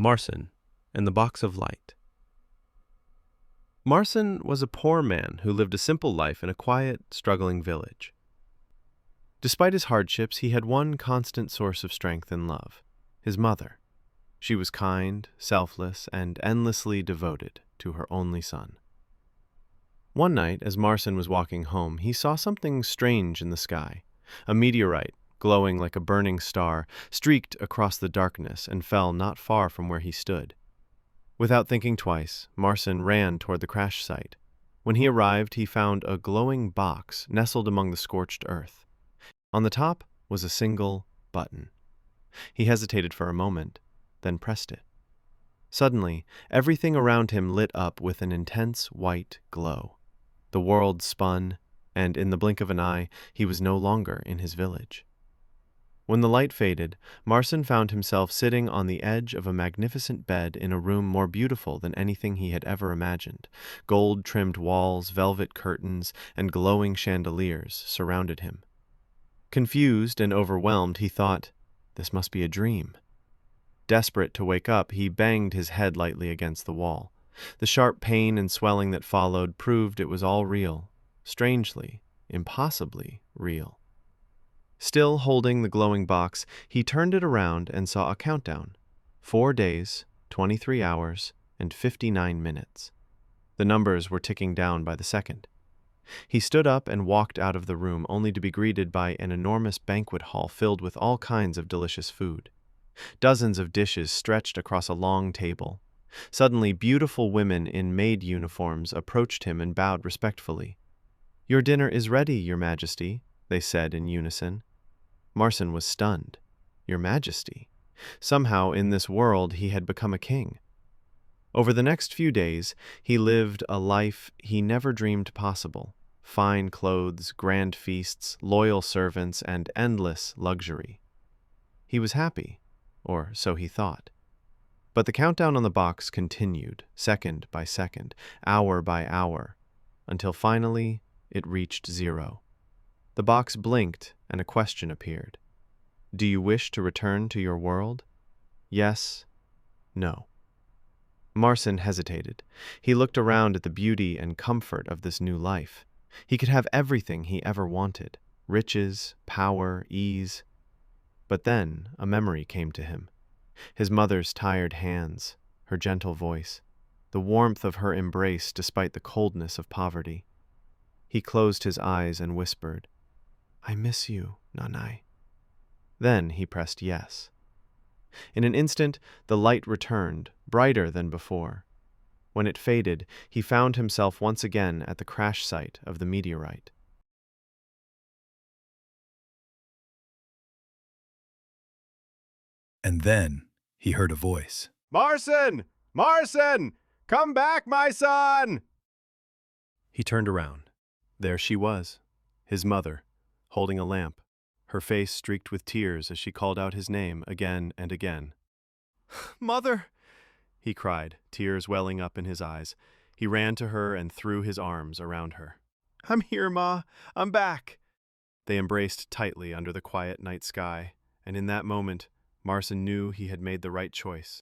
Marson and the Box of Light. Marson was a poor man who lived a simple life in a quiet, struggling village. Despite his hardships, he had one constant source of strength and love: his mother. She was kind, selfless, and endlessly devoted to her only son. One night, as Marson was walking home, he saw something strange in the sky. A meteorite, glowing like a burning star, streaked across the darkness and fell not far from where he stood. Without thinking twice, Marson ran toward the crash site. When he arrived, he found a glowing box nestled among the scorched earth. On the top was a single button. He hesitated for a moment, then pressed it. Suddenly, everything around him lit up with an intense white glow. The world spun, and in the blink of an eye, he was no longer in his village. When the light faded, Marson found himself sitting on the edge of a magnificent bed in a room more beautiful than anything he had ever imagined. Gold-trimmed walls, velvet curtains, and glowing chandeliers surrounded him. Confused and overwhelmed, he thought, "This must be a dream." Desperate to wake up, he banged his head lightly against the wall. The sharp pain and swelling that followed proved it was all real, strangely, impossibly real. Still holding the glowing box, he turned it around and saw a countdown: 4 days, 23 hours, and 59 minutes. The numbers were ticking down by the second. He stood up and walked out of the room, only to be greeted by an enormous banquet hall filled with all kinds of delicious food. Dozens of dishes stretched across a long table. Suddenly, beautiful women in maid uniforms approached him and bowed respectfully. "Your dinner is ready, Your Majesty," they said in unison. Marson was stunned. Your Majesty. Somehow, in this world, he had become a king. Over the next few days, he lived a life he never dreamed possible: fine clothes, grand feasts, loyal servants, and endless luxury. He was happy, or so he thought. But the countdown on the box continued, second by second, hour by hour, until finally it reached 0. The box blinked and a question appeared. "Do you wish to return to your world? Yes? No?" Marson hesitated. He looked around at the beauty and comfort of this new life. He could have everything he ever wanted: riches, power, ease. But then a memory came to him. His mother's tired hands, her gentle voice, the warmth of her embrace despite the coldness of poverty. He closed his eyes and whispered, "I miss you, Nanai." Then he pressed yes. In an instant, the light returned, brighter than before. When it faded, he found himself once again at the crash site of the meteorite. And then he heard a voice. "Marson! Marson! Come back, my son!" He turned around. There she was, his mother, holding a lamp, her face streaked with tears as she called out his name again and again. "Mother!" he cried, tears welling up in his eyes. He ran to her and threw his arms around her. "I'm here, Ma. I'm back." They embraced tightly under the quiet night sky, and in that moment, Marson knew he had made the right choice.